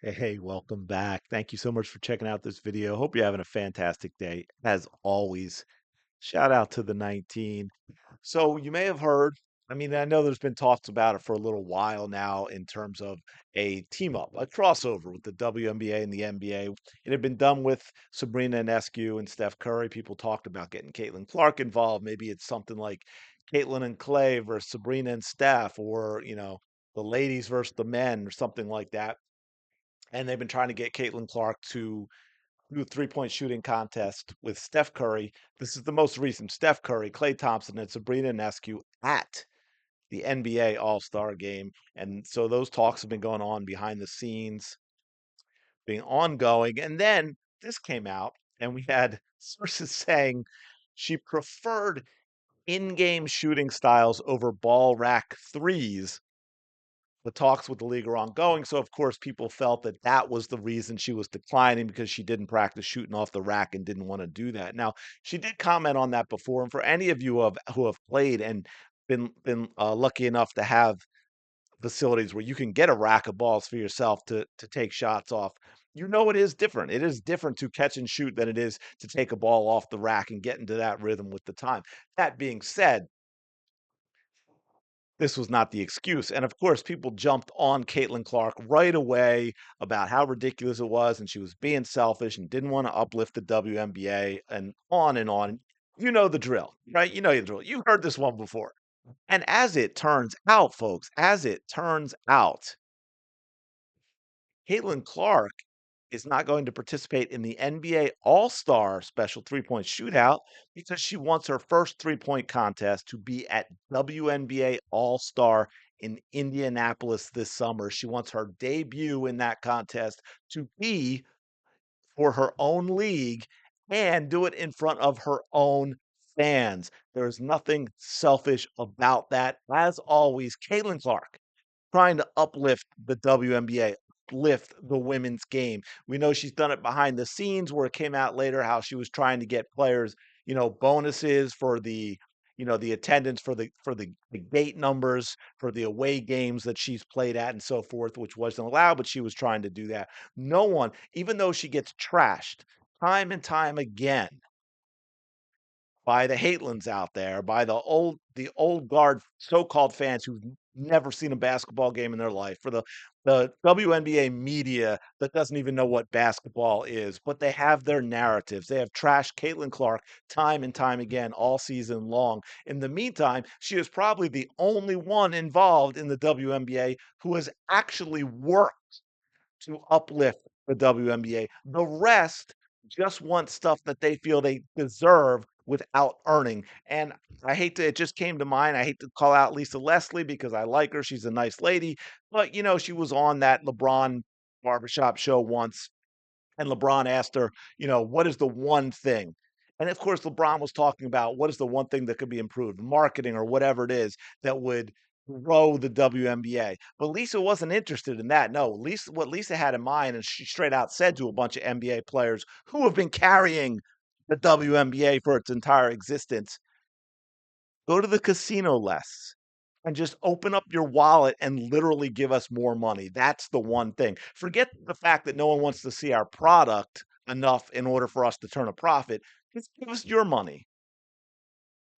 Hey, welcome back. Thank you so much for checking out this video. Hope you're having a fantastic day. As always, shout out to the 19. So you may have heard, I know there's been talks about it for a little while now in terms of a team up, a crossover with the WNBA and the NBA. It had been done with Sabrina Ionescu and Steph Curry. People talked about getting Caitlin Clark involved. Maybe it's something like Caitlin and Klay versus Sabrina and Steph, or, the ladies versus the men, or something like that. And they've been trying to get Caitlin Clark to do a three-point shooting contest with Steph Curry. This is the most recent. Steph Curry, Klay Thompson, and Sabrina Ionescu at the NBA All-Star Game. And so those talks have been going on behind the scenes, being ongoing. And then this came out, and we had sources saying she preferred in-game shooting styles over ball rack threes. The talks with the league are ongoing, so of course people felt that that was the reason she was declining, because she didn't practice shooting off the rack and didn't want to do that. Now, she did comment on that before, and for any of you who have played and been lucky enough to have facilities where you can get a rack of balls for yourself to take shots off, it is different. It is different to catch and shoot than it is to take a ball off the rack and get into that rhythm with the time. That being said, this was not the excuse. And of course, people jumped on Caitlin Clark right away about how ridiculous it was, and she was being selfish and didn't want to uplift the WNBA, and on and on. You know the drill, right? You know the drill. You heard this one before. And as it turns out, folks, as it turns out, Caitlin Clark is not going to participate in the NBA All-Star Special Three-Point Shootout because she wants her first three-point contest to be at WNBA All-Star in Indianapolis this summer. She wants her debut in that contest to be for her own league and do it in front of her own fans. There's nothing selfish about that. As always, Caitlin Clark trying to uplift the WNBA, uplift the women's game. We know she's done it behind the scenes, where it came out later how she was trying to get players, bonuses for the attendance, for the gate numbers for the away games that she's played at and so forth, which wasn't allowed, but she was trying to do that. No one, even though she gets trashed time and time again by the Hatelins out there, by the old guard so-called fans who've never seen a basketball game in their life, for the WNBA media that doesn't even know what basketball is, but they have their narratives. They have trashed Caitlin Clark time and time again all season long. In the meantime, she is probably the only one involved in the WNBA who has actually worked to uplift the WNBA. The rest just want stuff that they feel they deserve without earning. And it just came to mind. I hate to call out Lisa Leslie because I like her. She's a nice lady. But, she was on that LeBron barbershop show once, and LeBron asked her, what is the one thing? And of course, LeBron was talking about what is the one thing that could be improved, marketing or whatever it is that would grow the WNBA. But Lisa wasn't interested in that. No, what Lisa had in mind, and she straight out said to a bunch of NBA players who have been carrying the WNBA for its entire existence, go to the casino less and just open up your wallet and literally give us more money. That's the one thing. Forget the fact that no one wants to see our product enough in order for us to turn a profit. Just give us your money.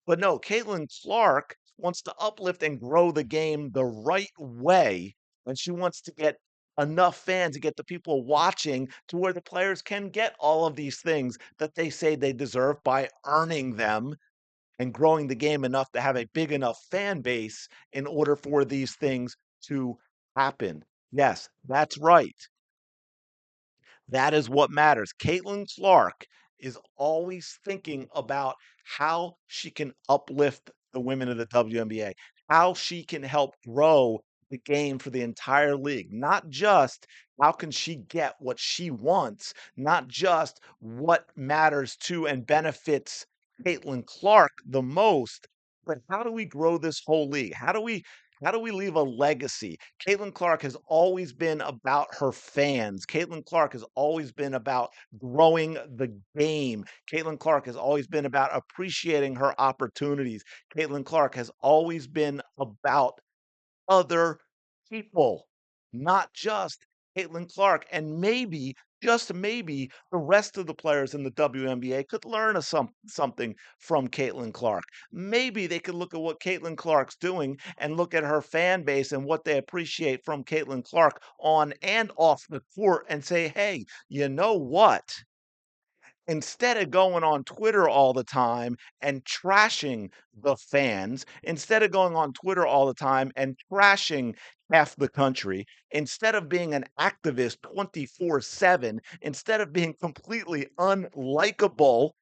But no, Caitlin Clark wants to uplift and grow the game the right way. And she wants to get enough fans to get the people watching to where the players can get all of these things that they say they deserve by earning them, and growing the game enough to have a big enough fan base in order for these things to happen. Yes, that's right. That is what matters. Caitlin Clark is always thinking about how she can uplift the women of the WNBA, how she can help grow the game for the entire league. Not just how can she get what she wants, not just what matters to and benefits Caitlin Clark the most, but how do we grow this whole league? How do we leave a legacy? Caitlin Clark has always been about her fans. Caitlin Clark has always been about growing the game. Caitlin Clark has always been about appreciating her opportunities. Caitlin Clark has always been about other people, not just Caitlin Clark, and maybe, just maybe, the rest of the players in the WNBA could learn something from Caitlin Clark. Maybe they could look at what Caitlin Clark's doing and look at her fan base and what they appreciate from Caitlin Clark on and off the court and say, "Hey, you know what? Instead of going on Twitter all the time and trashing the fans, instead of going on Twitter all the time and trashing half the country, instead of being an activist 24/7, instead of being completely unlikable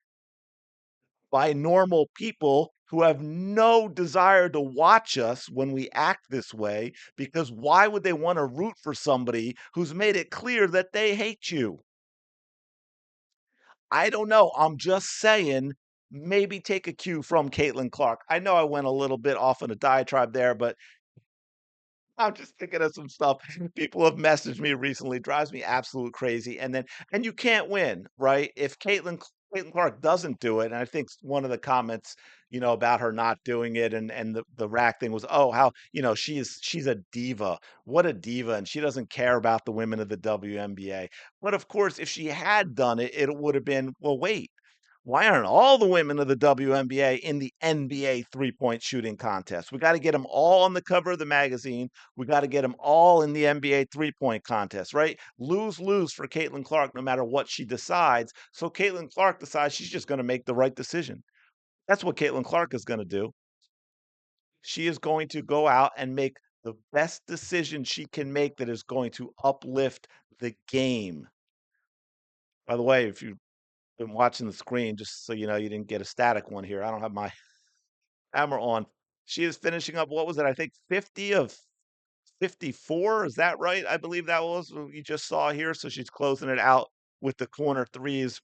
by normal people who have no desire to watch us when we act this way, because why would they want to root for somebody who's made it clear that they hate you?" I don't know. I'm just saying, maybe take a cue from Caitlin Clark. I know I went a little bit off on a diatribe there, but I'm just thinking of some stuff people have messaged me recently, drives me absolute crazy. And you can't win, right? If Caitlin Clark doesn't do it, and I think one of the comments, about her not doing it and the rack thing was, oh, how, she's a diva. What a diva, and she doesn't care about the women of the WNBA. But of course, if she had done it, it would have been, well, wait. Why aren't all the women of the WNBA in the NBA three-point shooting contest? We got to get them all on the cover of the magazine. We got to get them all in the NBA three-point contest, right? Lose lose for Caitlin Clark no matter what she decides. So Caitlin Clark decides she's just going to make the right decision. That's what Caitlin Clark is going to do. She is going to go out and make the best decision she can make that is going to uplift the game. By the way, if you've been watching the screen, just so you know, you didn't get a static one here. I don't have my camera on. She is finishing up, what was it? I think 50 of 54. Is that right? I believe that was what you just saw here. So she's closing it out with the corner threes.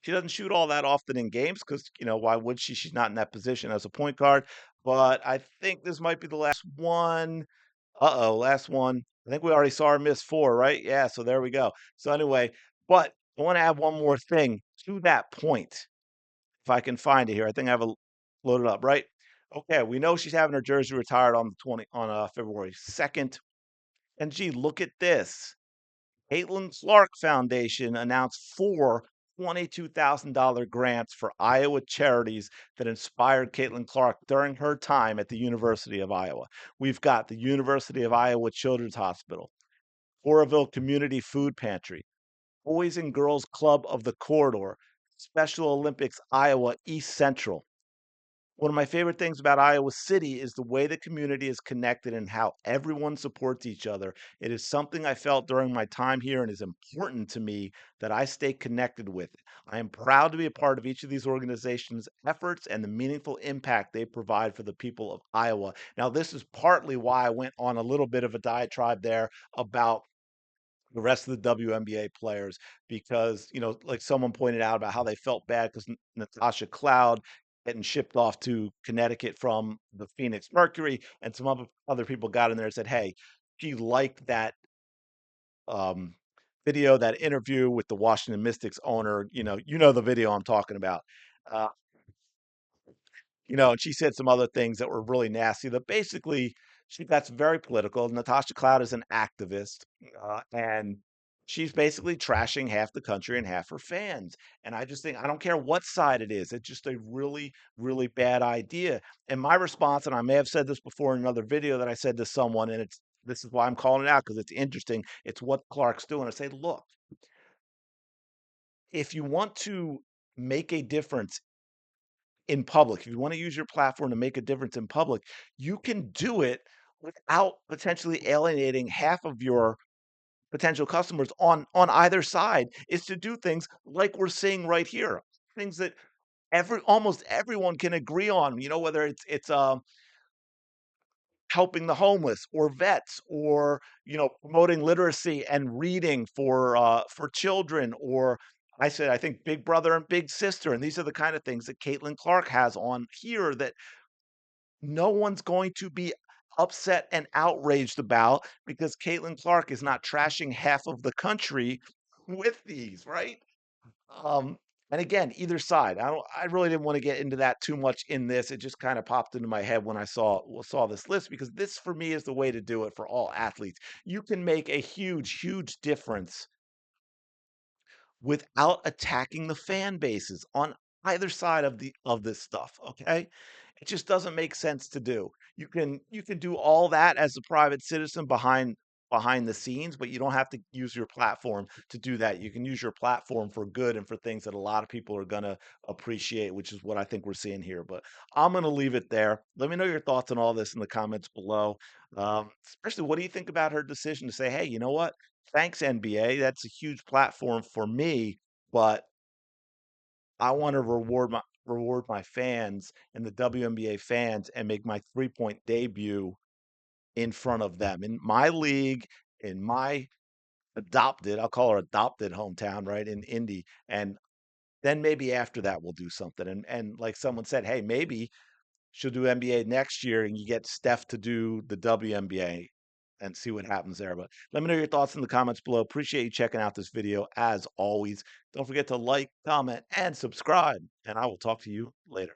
She doesn't shoot all that often in games because, why would she? She's not in that position as a point guard. But I think this might be the last one. Uh-oh, last one. I think we already saw her miss four, right? Yeah, so there we go. So anyway, but I want to add one more thing to that point. If I can find it here. I think I have it loaded up, right? Okay, we know she's having her jersey retired on the 20 on February 2nd. And gee, look at this. Caitlin Clark Foundation announced four $22,000 grants for Iowa charities that inspired Caitlin Clark during her time at the University of Iowa. We've got the University of Iowa Children's Hospital, Oroville Community Food Pantry, Boys and Girls Club of the Corridor, Special Olympics Iowa East Central. One of my favorite things about Iowa City is the way the community is connected and how everyone supports each other. It is something I felt during my time here and is important to me that I stay connected with it. I am proud to be a part of each of these organizations' efforts and the meaningful impact they provide for the people of Iowa. Now, this is partly why I went on a little bit of a diatribe there about the rest of the WNBA players because, like someone pointed out about how they felt bad because Natasha Cloud getting shipped off to Connecticut from the Phoenix Mercury, and some other people got in there and said, "Hey, she liked that um, video, that interview with the Washington Mystics owner. You know the video I'm talking about." Uh, and she said some other things that were really nasty that basically she got very political. Natasha Cloud is an activist, and she's basically trashing half the country and half her fans. And I just think I don't care what side it is. It's just a really, really bad idea. And my response, and I may have said this before in another video that I said to someone, and this is why I'm calling it out because it's interesting. It's what Clark's doing. I say, look, if you want to make a difference in public, if you want to use your platform to make a difference in public, you can do it without potentially alienating half of your potential customers on either side, is to do things like we're seeing right here. Things that almost everyone can agree on, whether it's helping the homeless or vets or, promoting literacy and reading for children or I think Big Brother and Big Sister, and these are the kind of things that Caitlin Clark has on here that no one's going to be upset and outraged about because Caitlin Clark is not trashing half of the country with these, right? Um, And again, either side. I really didn't wanna get into that too much in this. It just kinda popped into my head when I saw this list because this for me is the way to do it for all athletes. You can make a huge, huge difference without attacking the fan bases on either side of this stuff, okay? It just doesn't make sense to do. You can do all that as a private citizen behind the scenes, but you don't have to use your platform to do that. You can use your platform for good and for things that a lot of people are gonna appreciate, which is what I think we're seeing here. But I'm gonna leave it there. Let me know your thoughts on all this in the comments below. Especially what do you think about her decision to say, "Hey, you know what? Thanks, NBA. That's a huge platform for me, but I want to reward my fans and the WNBA fans and make my three-point debut in front of them in my league, in my I'll call her adopted hometown, right, in Indy. And then maybe after that we'll do something. And like someone said, hey, maybe she'll do NBA next year and you get Steph to do the WNBA and see what happens there. But let me know your thoughts in the comments below. Appreciate you checking out this video as always. Don't forget to like, comment, and subscribe, and I will talk to you later.